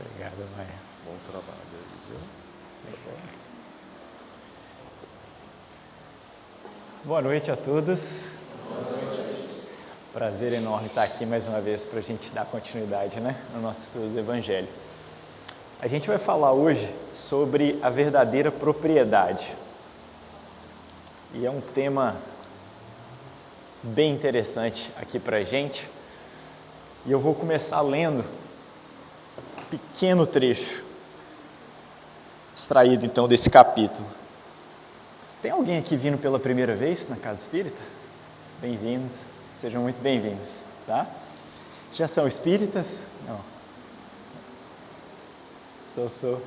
Obrigado, Maia. Bom trabalho aí, viu? Boa noite a todos. Prazer enorme estar aqui mais uma vez para a gente dar continuidade, no nosso estudo do Evangelho. A gente vai falar hoje sobre a verdadeira propriedade. E é um tema bem interessante aqui para a gente. E eu vou começar lendo um pequeno trecho extraído então desse capítulo. Tem alguém aqui vindo pela primeira vez na Casa Espírita? Bem-vindos, sejam muito bem-vindos, tá? Já são espíritas? Não. Sou.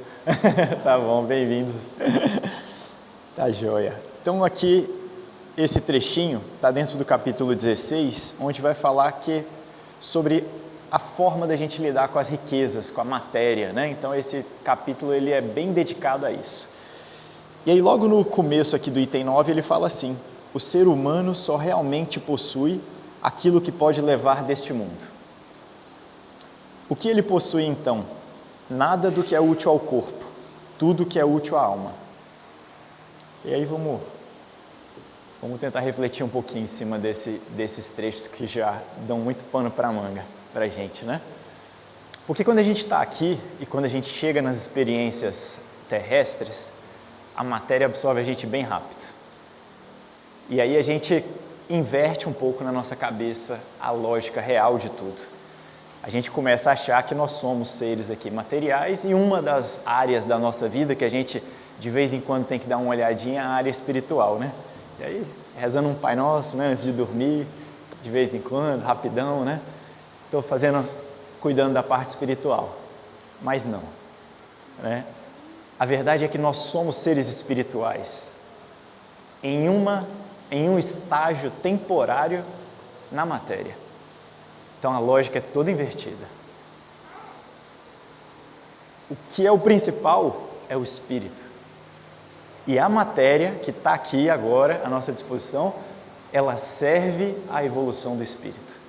Tá bom, bem-vindos. Tá joia. Então aqui, esse trechinho está dentro do capítulo 16, onde vai falar sobre a forma da gente lidar com as riquezas, com a matéria, Então esse capítulo ele é bem dedicado a isso. E aí logo no começo aqui do item 9 ele fala assim: o ser humano só realmente possui aquilo que pode levar deste mundo. O que ele possui então? Nada do que é útil ao corpo, tudo que é útil à alma. E aí vamos tentar refletir um pouquinho em cima desses trechos que já dão muito pano para a manga para a gente, Porque quando a gente está aqui e quando a gente chega nas experiências terrestres, a matéria absorve a gente bem rápido. E aí a gente inverte um pouco na nossa cabeça a lógica real de tudo. A gente começa a achar que nós somos seres aqui materiais e uma das áreas da nossa vida que a gente de vez em quando tem que dar uma olhadinha é a área espiritual, E aí, rezando um Pai Nosso, antes de dormir, de vez em quando, rapidão, Estou cuidando da parte espiritual. Mas não, A verdade é que nós somos seres espirituais em um estágio temporário na matéria. Então a lógica é toda invertida. O que é o principal é o espírito. E a matéria que está aqui agora à nossa disposição, ela serve à evolução do espírito.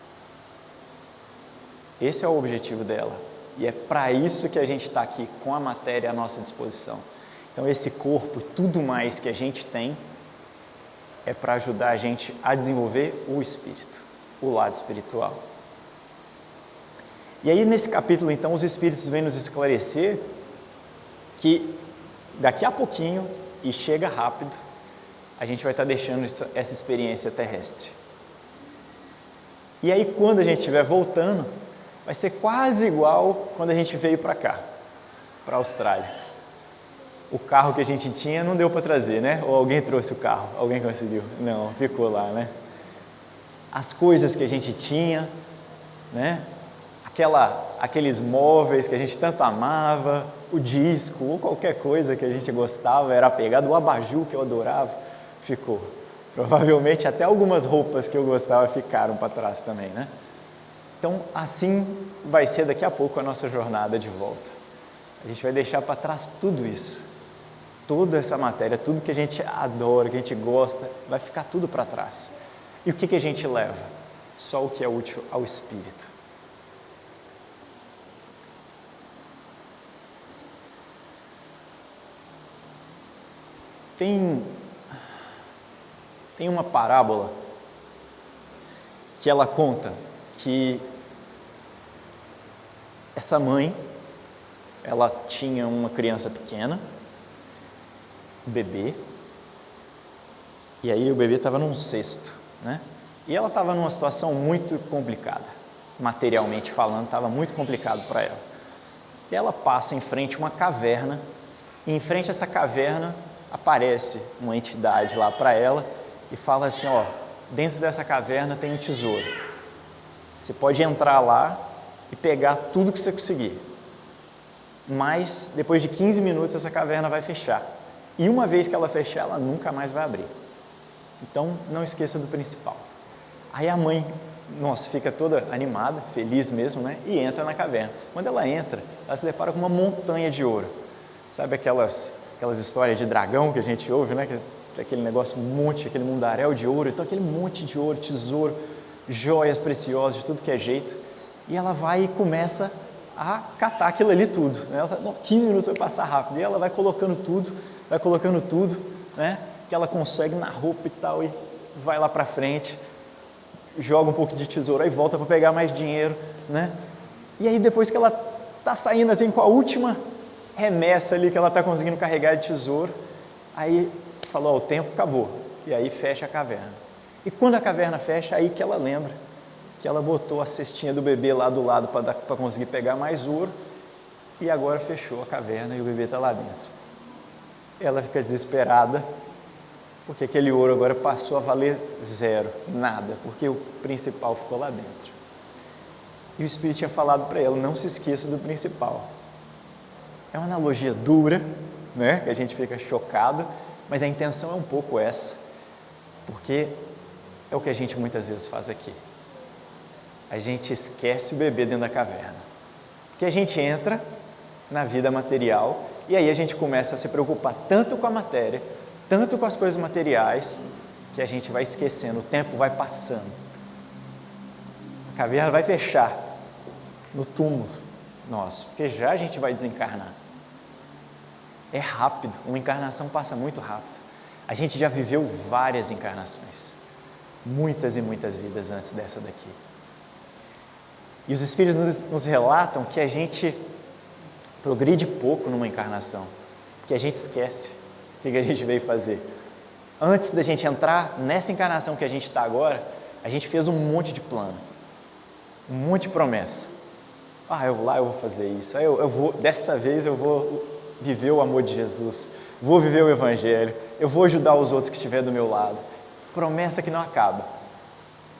Esse é o objetivo dela. E é para isso que a gente está aqui, com a matéria à nossa disposição. Então esse corpo, tudo mais que a gente tem, é para ajudar a gente a desenvolver o espírito, o lado espiritual. E aí nesse capítulo então os espíritos vêm nos esclarecer que daqui a pouquinho, e chega rápido, a gente vai estar deixando essa experiência terrestre. E aí quando a gente estiver voltando, vai ser quase igual quando a gente veio para cá, para a Austrália. O carro que a gente tinha não deu para trazer, Ou alguém trouxe o carro? Alguém conseguiu? Não, ficou lá, As coisas que a gente tinha, Aqueles móveis que a gente tanto amava, o disco ou qualquer coisa que a gente gostava, era apegado, o abajur que eu adorava, ficou. Provavelmente até algumas roupas que eu gostava ficaram para trás também, Então, assim vai ser daqui a pouco a nossa jornada de volta. A gente vai deixar para trás tudo isso, toda essa matéria, tudo que a gente adora, que a gente gosta, vai ficar tudo para trás. E o que a gente leva? Só o que é útil ao espírito. Tem uma parábola que ela conta que essa mãe, ela tinha uma criança pequena, um bebê, e aí o bebê estava num cesto, E ela estava numa situação muito complicada, materialmente falando, estava muito complicado para ela. E ela passa em frente a uma caverna, e em frente a essa caverna aparece uma entidade lá para ela e fala assim, dentro dessa caverna tem um tesouro. Você pode entrar lá e pegar tudo que você conseguir. Mas, depois de 15 minutos, essa caverna vai fechar. E uma vez que ela fechar, ela nunca mais vai abrir. Então, não esqueça do principal. Aí a mãe, fica toda animada, feliz mesmo, E entra na caverna. Quando ela entra, ela se depara com uma montanha de ouro. Sabe aquelas histórias de dragão que a gente ouve, Aquele negócio, aquele mundaréu de ouro. Então, aquele monte de ouro, tesouro, joias preciosas, de tudo que é jeito. E ela vai e começa a catar aquilo ali tudo. Né? Ela fala, 15 minutos vai passar rápido. E ela vai colocando tudo, né? Que ela consegue na roupa e tal, e vai lá para frente, joga um pouco de tesoura e volta para pegar mais dinheiro, né? E aí depois que ela está saindo assim com a última remessa ali que ela está conseguindo carregar de tesouro, aí falou, o tempo acabou, e aí fecha a caverna. E quando a caverna fecha, aí que ela lembra que ela botou a cestinha do bebê lá do lado para conseguir pegar mais ouro, e agora fechou a caverna e o bebê está lá dentro. Ela fica desesperada, porque aquele ouro agora passou a valer zero, nada, porque o principal ficou lá dentro. E o Espírito tinha falado para ela, não se esqueça do principal. É uma analogia dura, né? Que a gente fica chocado, mas a intenção é um pouco essa, porque é o que a gente muitas vezes faz aqui. A gente esquece o bebê dentro da caverna, porque a gente entra na vida material e aí a gente começa a se preocupar tanto com a matéria, tanto com as coisas materiais, que a gente vai esquecendo, o tempo vai passando. A caverna vai fechar no túmulo nosso, porque já a gente vai desencarnar. É rápido, uma encarnação passa muito rápido. A gente já viveu várias encarnações, muitas e muitas vidas antes dessa daqui. E os Espíritos nos relatam que a gente progride pouco numa encarnação, porque a gente esquece o que a gente veio fazer. Antes da gente entrar nessa encarnação que a gente está agora, a gente fez um monte de plano, um monte de promessa. Eu vou fazer isso, dessa vez eu vou viver o amor de Jesus, vou viver o Evangelho, eu vou ajudar os outros que estiverem do meu lado. Promessa que não acaba.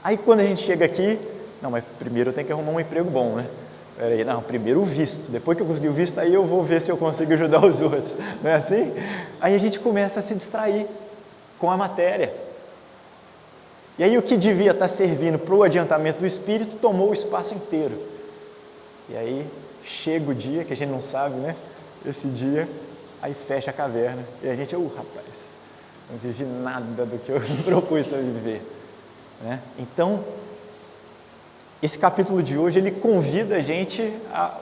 Aí quando a gente chega aqui, não, mas primeiro eu tenho que arrumar um emprego bom, né? Peraí, não, primeiro o visto, depois que eu conseguir o visto, aí eu vou ver se eu consigo ajudar os outros, não é assim? Aí a gente começa a se distrair com a matéria. E aí o que devia estar servindo para o adiantamento do espírito, tomou o espaço inteiro. E aí chega o dia, que a gente não sabe, né? Esse dia, aí fecha a caverna, e a gente, rapaz, não vivi nada do que eu me propus a viver, né? Então, esse capítulo de hoje, ele convida a gente a,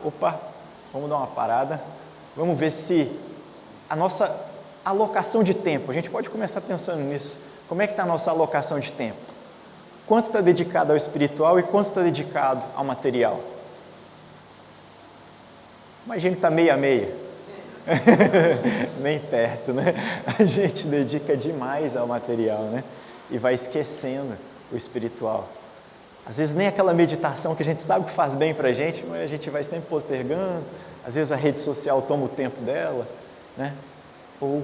vamos dar uma parada, vamos ver se a nossa alocação de tempo, a gente pode começar pensando nisso, como é que está a nossa alocação de tempo? Quanto está dedicado ao espiritual e quanto está dedicado ao material? Imagina que está meia a meia, nem perto, né? A gente dedica demais ao material, né? E vai esquecendo o espiritual. Às vezes nem aquela meditação que a gente sabe que faz bem para a gente, mas a gente vai sempre postergando. Às vezes a rede social toma o tempo dela, né? Ou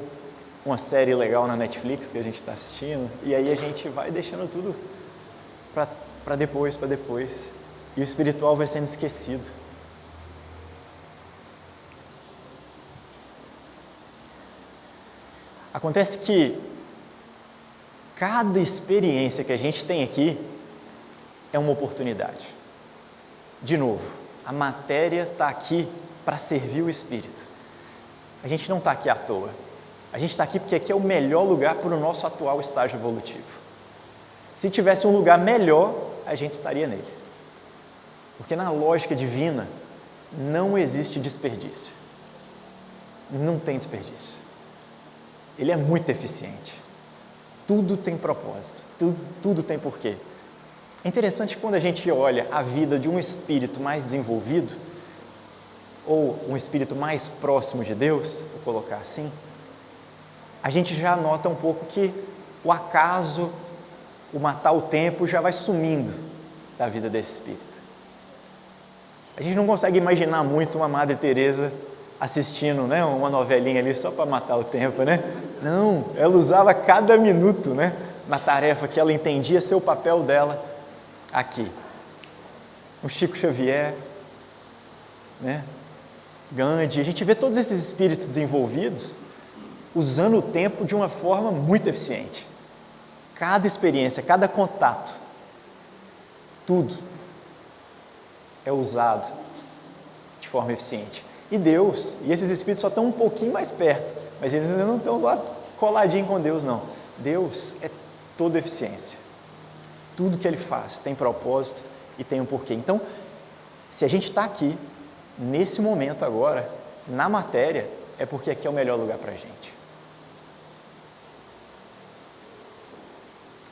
uma série legal na Netflix que a gente está assistindo, e aí a gente vai deixando tudo para depois. E o espiritual vai sendo esquecido. Acontece que cada experiência que a gente tem aqui é uma oportunidade. De novo, a matéria está aqui para servir o espírito. A gente não está aqui à toa. A gente está aqui porque aqui é o melhor lugar para o nosso atual estágio evolutivo. Se tivesse um lugar melhor, a gente estaria nele. Porque na lógica divina, não existe desperdício. Não tem desperdício. Ele é muito eficiente. Tudo tem propósito, tudo tem porquê. É interessante que quando a gente olha a vida de um espírito mais desenvolvido, ou um espírito mais próximo de Deus, vou colocar assim, a gente já nota um pouco que o acaso, o matar o tempo já vai sumindo da vida desse espírito. A gente não consegue imaginar muito uma Madre Teresa assistindo, né, uma novelinha ali só para matar o tempo, né? Não, ela usava cada minuto, né, na tarefa que ela entendia ser o papel dela aqui. O Chico Xavier, né, Gandhi, a gente vê todos esses espíritos desenvolvidos usando o tempo de uma forma muito eficiente. Cada experiência, cada contato, tudo é usado de forma eficiente. E Deus, e esses espíritos só estão um pouquinho mais perto, mas eles ainda não estão lá coladinhos com Deus, não. Deus é toda eficiência. Tudo que Ele faz tem propósito e tem um porquê. Então, se a gente está aqui, nesse momento agora, na matéria, é porque aqui é o melhor lugar para a gente.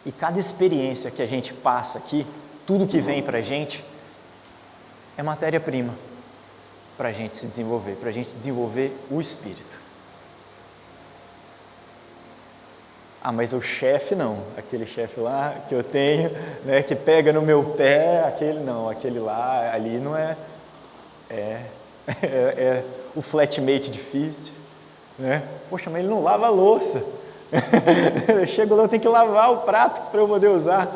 E cada experiência que a gente passa aqui, tudo que vem para a gente, é matéria-prima para a gente se desenvolver, para a gente desenvolver o espírito. Ah, mas o chefe não, aquele chefe lá que eu tenho, né, que pega no meu pé, aquele não, aquele lá, ali não é o flatmate difícil, né? Poxa, mas ele não lava a louça. Eu chego lá, eu tenho que lavar o prato para eu poder usar.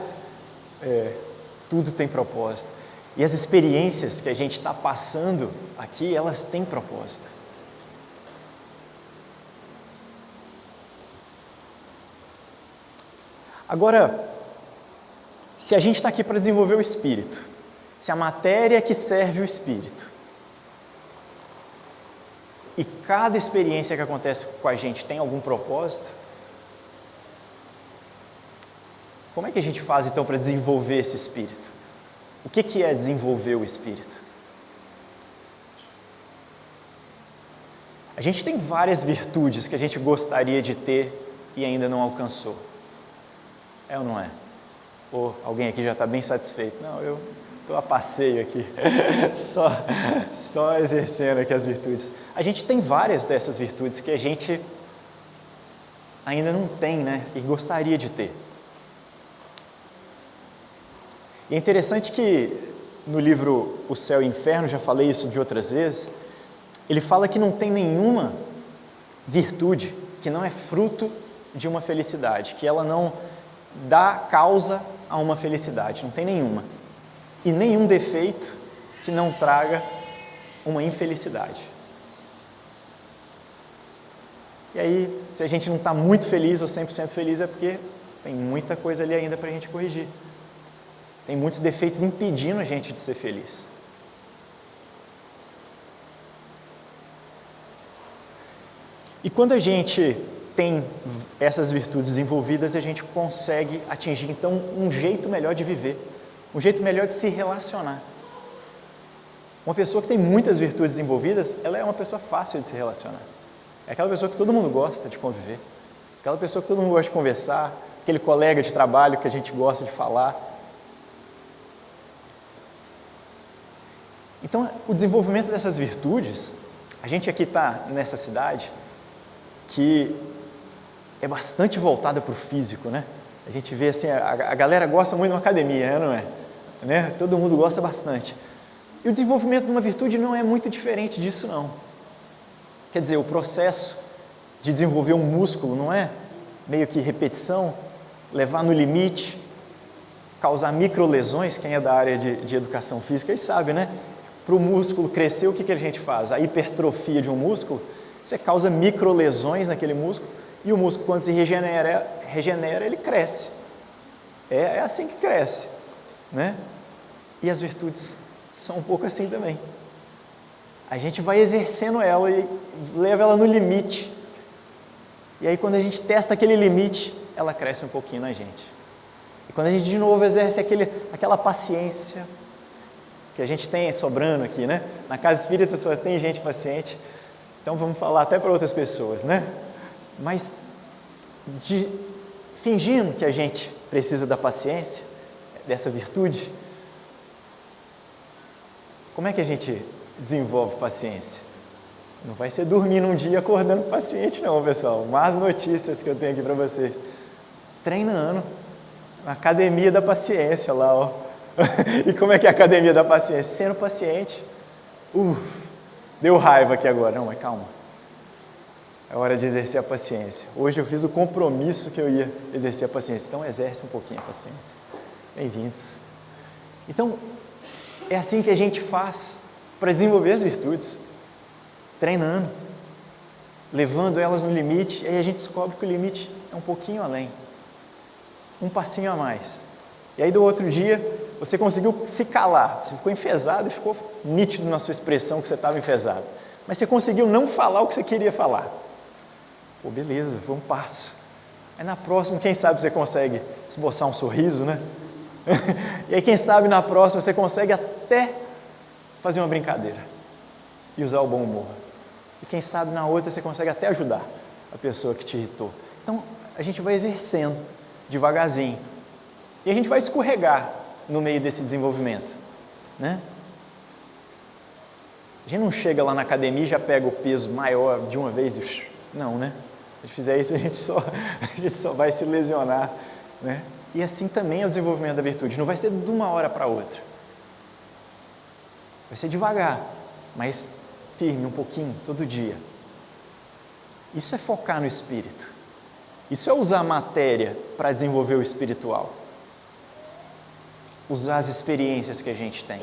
Tudo tem propósito. E as experiências que a gente está passando aqui, elas têm propósito. Agora, se a gente está aqui para desenvolver o espírito, se a matéria é que serve o espírito, e cada experiência que acontece com a gente tem algum propósito, como é que a gente faz então para desenvolver esse espírito? O que é desenvolver o espírito? A gente tem várias virtudes que a gente gostaria de ter e ainda não alcançou. É ou não é? Ou alguém aqui já está bem satisfeito? Não, eu estou a passeio aqui, só exercendo aqui as virtudes. A gente tem várias dessas virtudes que a gente ainda não tem, né? E gostaria de ter. E é interessante que no livro O Céu e o Inferno, já falei isso de outras vezes, ele fala que não tem nenhuma virtude que não é fruto de uma felicidade, que ela não dá causa a uma felicidade, não tem nenhuma. E nenhum defeito que não traga uma infelicidade. E aí, se a gente não está muito feliz ou 100% feliz, é porque tem muita coisa ali ainda para a gente corrigir. Tem muitos defeitos impedindo a gente de ser feliz. E quando a gente tem essas virtudes desenvolvidas, a gente consegue atingir, então, um jeito melhor de viver, um jeito melhor de se relacionar. Uma pessoa que tem muitas virtudes desenvolvidas, ela é uma pessoa fácil de se relacionar. É aquela pessoa que todo mundo gosta de conviver, aquela pessoa que todo mundo gosta de conversar, aquele colega de trabalho que a gente gosta de falar. Então, o desenvolvimento dessas virtudes, a gente aqui está nessa cidade que é bastante voltada para o físico, né? A gente vê assim, a galera gosta muito de uma academia, não é? Né? Todo mundo gosta bastante. E o desenvolvimento de uma virtude não é muito diferente disso, não. Quer dizer, o processo de desenvolver um músculo não é meio que repetição, levar no limite, causar microlesões. Quem é da área de educação física aí sabe, né? Para o músculo crescer, o que a gente faz? A hipertrofia de um músculo, você causa microlesões naquele músculo, e o músculo, quando se regenera, ele cresce. É assim que cresce, né? E as virtudes são um pouco assim também. A gente vai exercendo ela e leva ela no limite. E aí, quando a gente testa aquele limite, ela cresce um pouquinho na gente. E quando a gente de novo exerce aquela paciência que a gente tem sobrando aqui, né? Na casa espírita só tem gente paciente, então vamos falar até para outras pessoas, né? Mas fingindo que a gente precisa da paciência, dessa virtude, como é que a gente desenvolve paciência? Não vai ser dormindo um dia acordando paciente não, pessoal. Más notícias que eu tenho aqui para vocês. Treinando na academia da paciência lá, ó. E como é que é a academia da paciência? Sendo paciente. Deu raiva aqui agora. Não, mas calma. É hora de exercer a paciência. Hoje eu fiz o compromisso que eu ia exercer a paciência. Então exerce um pouquinho a paciência. Bem-vindos. Então, é assim que a gente faz para desenvolver as virtudes. Treinando. Levando elas no limite. E aí a gente descobre que o limite é um pouquinho além. Um passinho a mais. E aí do outro dia, você conseguiu se calar, você ficou enfesado e ficou nítido na sua expressão que você estava enfesado. Mas você conseguiu não falar o que você queria falar. Pô, beleza, foi um passo. Aí na próxima, quem sabe você consegue esboçar um sorriso, né? E aí quem sabe na próxima você consegue até fazer uma brincadeira. e usar o bom humor. E quem sabe na outra você consegue até ajudar a pessoa que te irritou. Então, a gente vai exercendo devagarzinho. E a gente vai escorregar no meio desse desenvolvimento, né? A gente não chega lá na academia e já pega o peso maior de uma vez e... Não, né? Se a gente fizer isso, a gente só vai se lesionar, né? E assim também é o desenvolvimento da virtude. Não vai ser de uma hora para outra. Vai ser devagar, mas firme, um pouquinho, todo dia. Isso é focar no espírito. Isso é usar a matéria para desenvolver o espiritual. Usar as experiências que a gente tem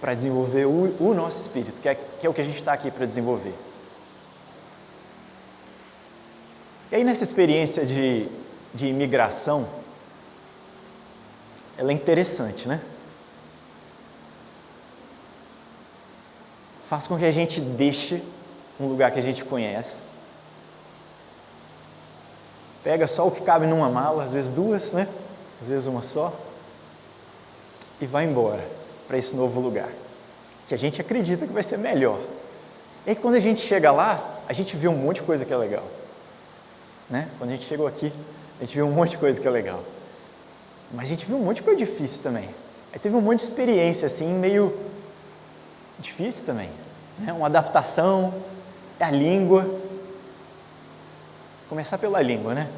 para desenvolver o nosso espírito, que é o que a gente está aqui para desenvolver. E aí nessa experiência de imigração, ela é interessante, né? Faz com que a gente deixe um lugar que a gente conhece, pega só o que cabe numa mala, às vezes duas, né? Às vezes uma só, e vai embora para esse novo lugar, que a gente acredita que vai ser melhor. E aí quando a gente chega lá, a gente vê um monte de coisa que é legal, né? Quando a gente chegou aqui, a gente viu um monte de coisa que é legal, mas a gente viu um monte de coisa difícil também. Aí teve um monte de experiência assim, meio difícil também, né? Uma adaptação, a língua. Começar pela língua, né?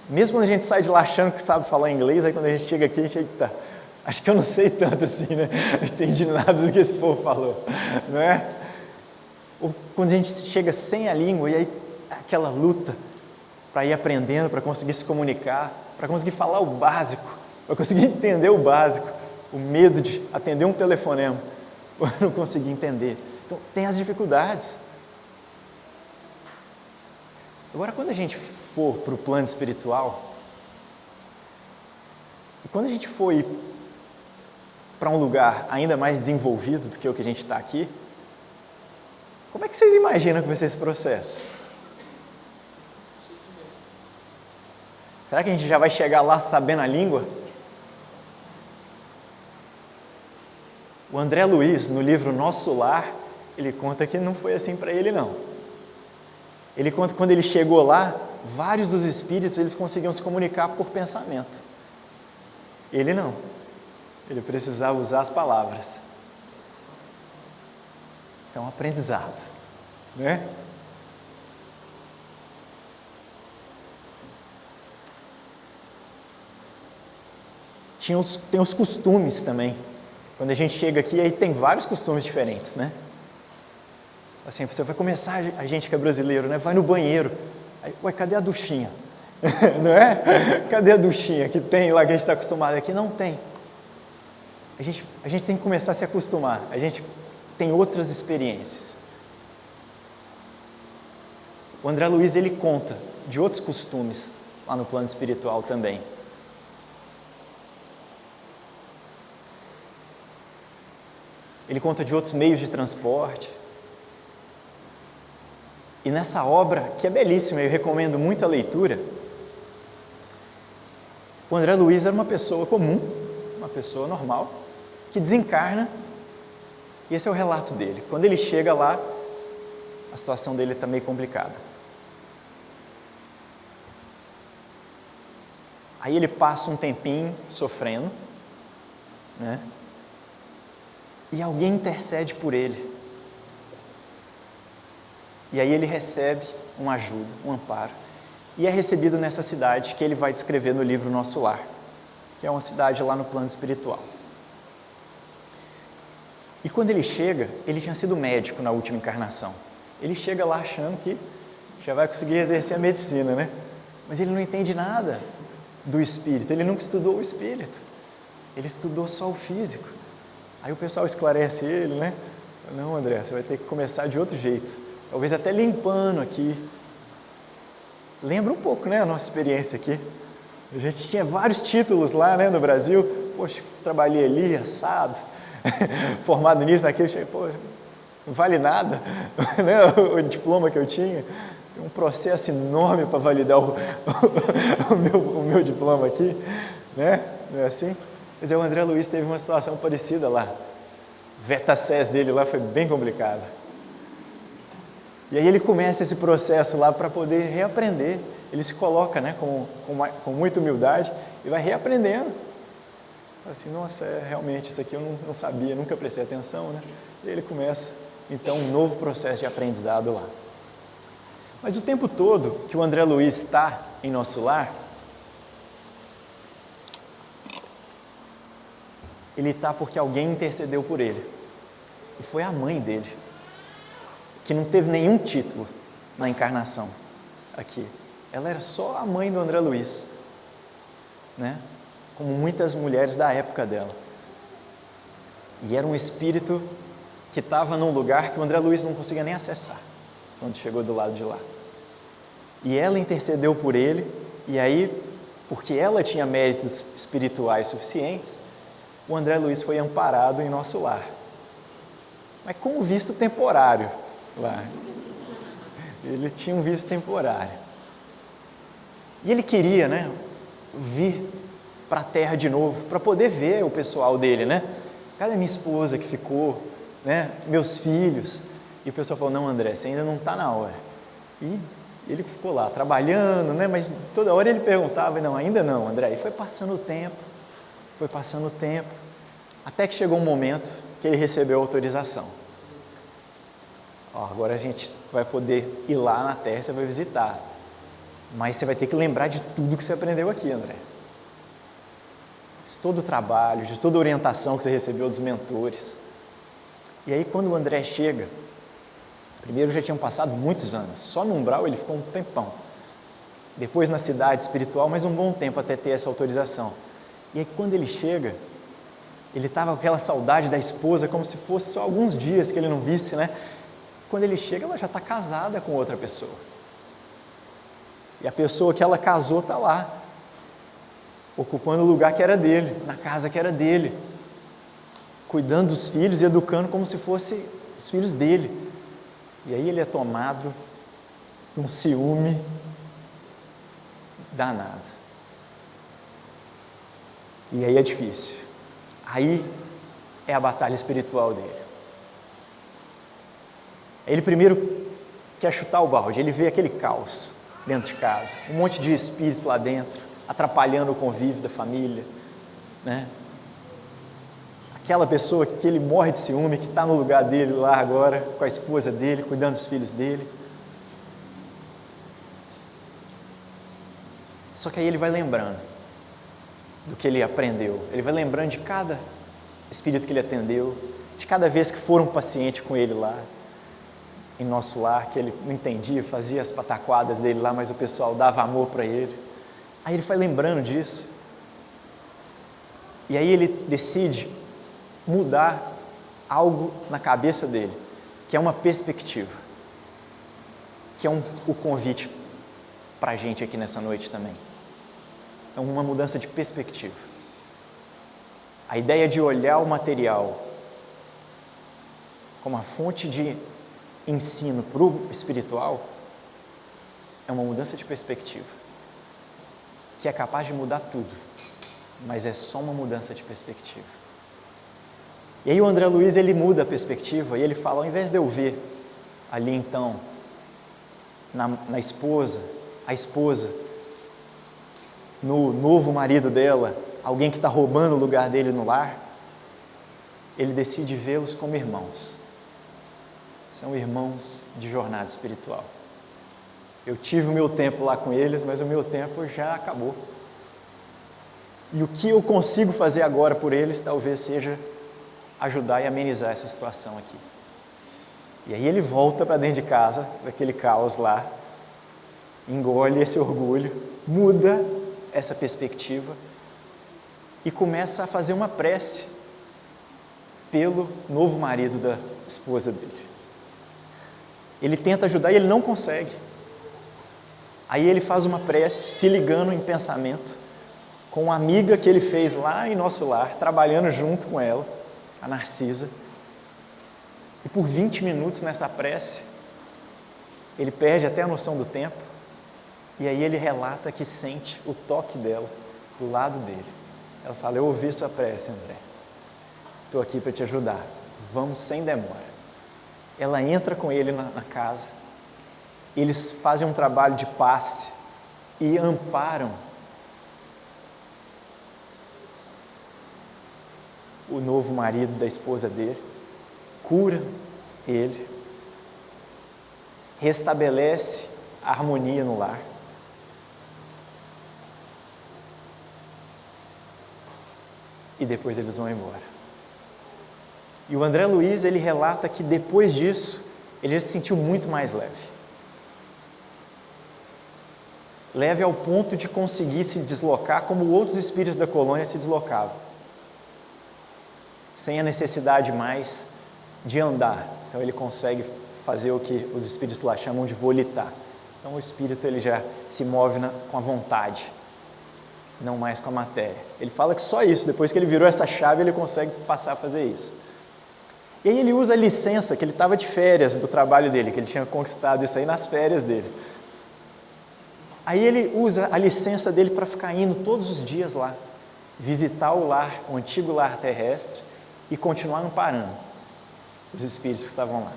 Mesmo quando a gente sai de lá achando que sabe falar inglês, aí quando a gente chega aqui, a gente, eita, acho que eu não sei tanto assim, né? Não entendi nada do que esse povo falou, não é? Ou quando a gente chega sem a língua, e aí aquela luta para ir aprendendo, para conseguir se comunicar, para conseguir falar o básico, para conseguir entender o básico, o medo de atender um telefonema, ou não conseguir entender. Então, tem as dificuldades. Agora, quando a gente for para o plano espiritual, e quando a gente for ir para um lugar ainda mais desenvolvido do que o que a gente está aqui, como é que vocês imaginam que vai ser esse processo? Será que a gente já vai chegar lá sabendo a língua? O André Luiz, no livro Nosso Lar, ele conta que não foi assim para ele, não. Ele conta que quando ele chegou lá, vários dos espíritos eles conseguiam se comunicar por pensamento. Ele não. Ele precisava usar as palavras. Então, aprendizado, né? Tem os costumes também. Quando a gente chega aqui, aí tem vários costumes diferentes, né? Assim, você vai começar, a gente que é brasileiro, né? Vai no banheiro. Aí, ué, cadê a duchinha? Não é? Cadê a duchinha que tem lá que a gente está acostumado? Aqui não tem. A gente tem que começar a se acostumar. A gente tem outras experiências. O André Luiz, ele conta de outros costumes lá no plano espiritual também. Ele conta de outros meios de transporte. E nessa obra, que é belíssima, eu recomendo muito a leitura, o André Luiz era uma pessoa comum, uma pessoa normal, que desencarna, e esse é o relato dele. Quando ele chega lá, a situação dele está meio complicada. Aí ele passa um tempinho sofrendo, né? E alguém intercede por ele. E aí ele recebe uma ajuda, um amparo. E é recebido nessa cidade que ele vai descrever no livro Nosso Lar, que é uma cidade lá no plano espiritual. E quando ele chega, ele tinha sido médico na última encarnação. Ele chega lá achando que já vai conseguir exercer a medicina, né? Mas ele não entende nada do espírito, ele nunca estudou o espírito. Ele estudou só o físico. Aí o pessoal esclarece ele, né? Não, André, você vai ter que começar de outro jeito. Talvez até limpando aqui. Lembra um pouco, né, a nossa experiência aqui. A gente tinha vários títulos lá, né, no Brasil. Poxa, trabalhei ali, assado, formado nisso, naquilo. Poxa, não vale nada, né, o diploma que eu tinha. Tem um processo enorme para validar o meu diploma aqui, né? Não é assim? Mas o André Luiz teve uma situação parecida lá. Vetassés dele lá foi bem complicado. E aí ele começa esse processo lá para poder reaprender. Ele se coloca, né, com muita humildade e vai reaprendendo. Fala assim, nossa, realmente, isso aqui eu não sabia, nunca prestei atenção, né? E ele começa, então, um novo processo de aprendizado lá. Mas o tempo todo que o André Luiz está em nosso lar, ele está porque alguém intercedeu por ele. E foi a mãe dele, que não teve nenhum título na encarnação aqui. Ela era só a mãe do André Luiz, né? Como muitas mulheres da época dela. E era um espírito que estava num lugar que o André Luiz não conseguia nem acessar, quando chegou do lado de lá. E ela intercedeu por ele, e aí, porque ela tinha méritos espirituais suficientes, o André Luiz foi amparado em nosso lar. Mas com um visto temporário lá. Ele tinha um visto temporário. E ele queria, né, vir para a terra de novo, para poder ver o pessoal dele, né? Cadê minha esposa que ficou, né? Meus filhos. E o pessoal falou, não, André, você ainda não está na hora. E ele ficou lá, trabalhando, né? Mas toda hora ele perguntava, não, ainda não, André. E foi passando o tempo, até que chegou um momento que ele recebeu a autorização. Ó, agora a gente vai poder ir lá na terra, você vai visitar. Mas você vai ter que lembrar de tudo que você aprendeu aqui, André. De todo o trabalho, de toda a orientação que você recebeu dos mentores. E aí quando o André chega, primeiro já tinham passado muitos anos, só no umbral ele ficou um tempão. Depois na cidade espiritual, mais um bom tempo até ter essa autorização. E aí quando ele chega, ele estava com aquela saudade da esposa, como se fosse só alguns dias que ele não visse, né? Quando ele chega, ela já está casada com outra pessoa. E a pessoa que ela casou está lá, ocupando o lugar que era dele, na casa que era dele, cuidando dos filhos e educando como se fossem os filhos dele. E aí ele é tomado de um ciúme danado. E aí é difícil. Aí é a batalha espiritual dele. Ele primeiro quer chutar o balde, ele vê aquele caos dentro de casa, um monte de espírito lá dentro, atrapalhando o convívio da família, né? Aquela pessoa que ele morre de ciúme, que está no lugar dele lá agora, com a esposa dele, cuidando dos filhos dele. Só que aí ele vai lembrando do que ele aprendeu, ele vai lembrando de cada espírito que ele atendeu, de cada vez que foram paciente com ele lá, em nosso lar, que ele não entendia, fazia as pataquadas dele lá, mas o pessoal dava amor para ele. Aí ele vai lembrando disso. E aí ele decide mudar algo na cabeça dele, que é uma perspectiva, que é o convite para a gente aqui nessa noite também. É uma mudança de perspectiva. A ideia de olhar o material como a fonte de ensino para o espiritual é uma mudança de perspectiva, que é capaz de mudar tudo, mas é só uma mudança de perspectiva. E aí o André Luiz, ele muda a perspectiva e ele fala, ao invés de eu ver ali então, na esposa, a esposa, no novo marido dela, alguém que está roubando o lugar dele no lar, ele decide vê-los como irmãos. São irmãos de jornada espiritual. Eu tive o meu tempo lá com eles, mas o meu tempo já acabou. E o que eu consigo fazer agora por eles, talvez seja ajudar e amenizar essa situação aqui. E aí ele volta para dentro de casa, daquele caos lá, engole esse orgulho, muda essa perspectiva e começa a fazer uma prece pelo novo marido da esposa dele. Ele tenta ajudar e ele não consegue. Aí ele faz uma prece, se ligando em pensamento, com uma amiga que ele fez lá em nosso lar, trabalhando junto com ela, a Narcisa. E por 20 minutos nessa prece, ele perde até a noção do tempo, e aí ele relata que sente o toque dela do lado dele. Ela fala, eu ouvi sua prece, André. Estou aqui para te ajudar. vamos sem demora. Ela entra com ele na casa, eles fazem um trabalho de passe e amparam o novo marido da esposa dele, cura ele, restabelece a harmonia no lar. E depois eles vão embora. E o André Luiz, ele relata que depois disso, ele já se sentiu muito mais leve. Leve ao ponto de conseguir se deslocar como outros espíritos da colônia se deslocavam. Sem a necessidade mais de andar. Então ele consegue fazer o que os espíritos lá chamam de volitar. Então o espírito ele já se move com a vontade, não mais com a matéria. Ele fala que só isso, depois que ele virou essa chave, ele consegue passar a fazer isso. E aí ele usa a licença, que ele estava de férias do trabalho dele, que ele tinha conquistado isso aí nas férias dele. Aí ele usa a licença dele para ficar indo todos os dias lá, visitar o lar, o antigo lar terrestre, e continuar amparando os espíritos que estavam lá.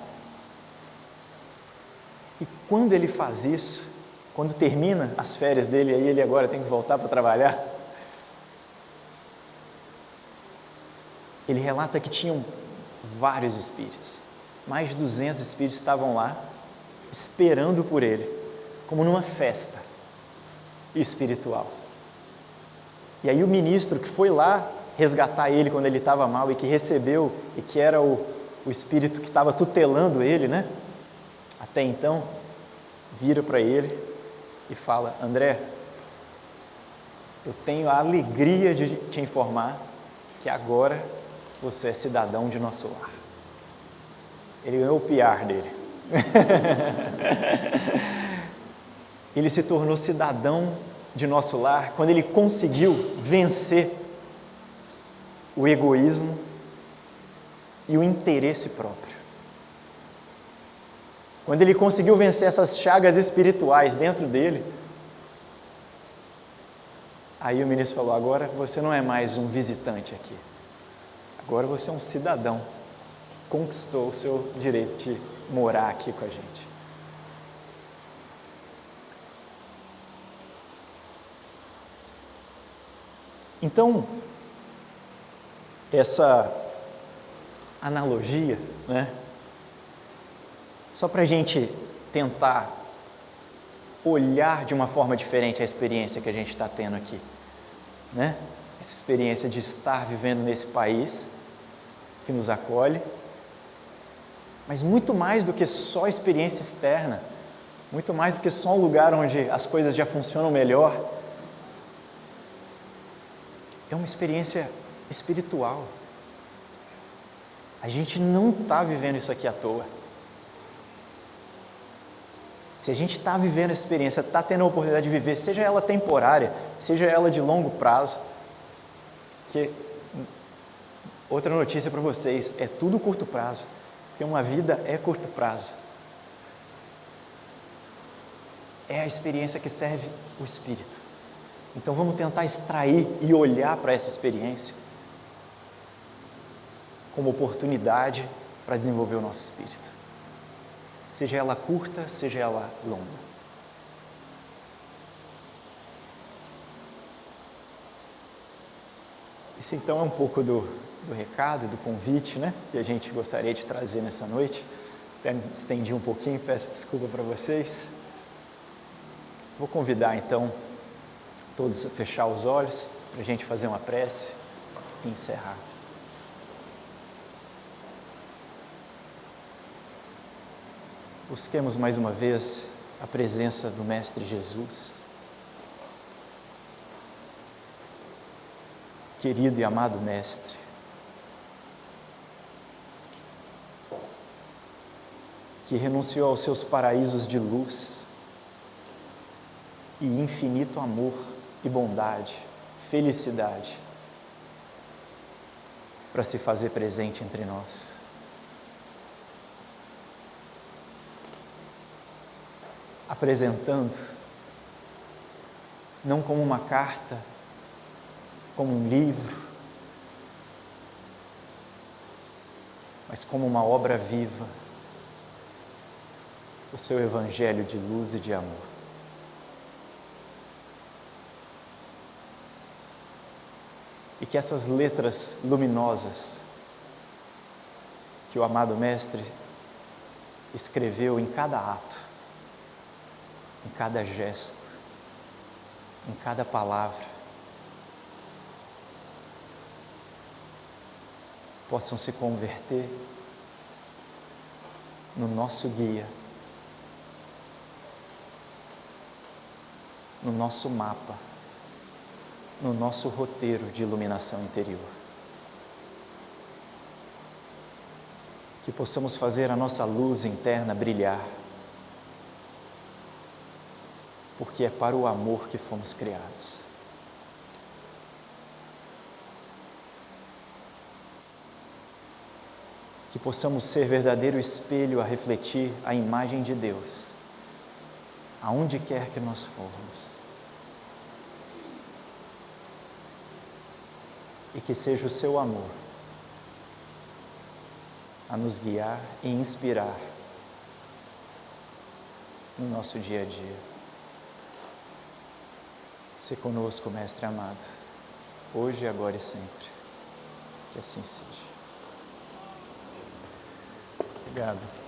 E quando ele faz isso, quando termina as férias dele, aí ele agora tem que voltar para trabalhar, ele relata que tinham vários espíritos, mais de 200 espíritos estavam lá, esperando por ele, como numa festa espiritual. E aí o ministro que foi lá resgatar ele quando ele estava mal e que recebeu, e que era o espírito que estava tutelando ele, né? Até então, vira para ele e fala: André, eu tenho a alegria de te informar que agora você é cidadão de nosso lar. Ele ganhou o PR dele. Ele se tornou cidadão de nosso lar quando ele conseguiu vencer o egoísmo e o interesse próprio. Quando ele conseguiu vencer essas chagas espirituais dentro dele, aí o ministro falou: agora você não é mais um visitante aqui, agora você é um cidadão que conquistou o seu direito de morar aqui com a gente. Então, essa analogia, né? Só para a gente tentar olhar de uma forma diferente a experiência que a gente está tendo aqui, né? Essa experiência de estar vivendo nesse país que nos acolhe, mas muito mais do que só experiência externa, muito mais do que só um lugar onde as coisas já funcionam melhor, é uma experiência espiritual. A gente não está vivendo isso aqui à toa. Se a gente está vivendo essa experiência, está tendo a oportunidade de viver, seja ela temporária, seja ela de longo prazo, que outra notícia para vocês, é tudo curto prazo, porque uma vida é curto prazo. É a experiência que serve o espírito. Então vamos tentar extrair e olhar para essa experiência como oportunidade para desenvolver o nosso espírito. Seja ela curta, seja ela longa. Esse então é um pouco do recado, do convite, né? Que a gente gostaria de trazer nessa noite. Até me estendi um pouquinho, peço desculpa para vocês. Vou convidar então todos a fechar os olhos para a gente fazer uma prece e encerrar. Busquemos mais uma vez a presença do Mestre Jesus. Querido e amado Mestre, que renunciou aos seus paraísos de luz e infinito amor e bondade, felicidade, para se fazer presente entre nós. Apresentando, não como uma carta, como um livro, mas como uma obra viva, o seu evangelho de luz e de amor. E que essas letras luminosas que o amado Mestre escreveu em cada ato, em cada gesto, em cada palavra, possam se converter no nosso guia, no nosso mapa, no nosso roteiro de iluminação interior. Que possamos fazer a nossa luz interna brilhar, porque é para o amor que fomos criados. Que possamos ser verdadeiro espelho a refletir a imagem de Deus, aonde quer que nós formos. E que seja o seu amor a nos guiar e inspirar no nosso dia a dia. Se conosco, Mestre amado, hoje, agora e sempre. Que assim seja. Obrigado.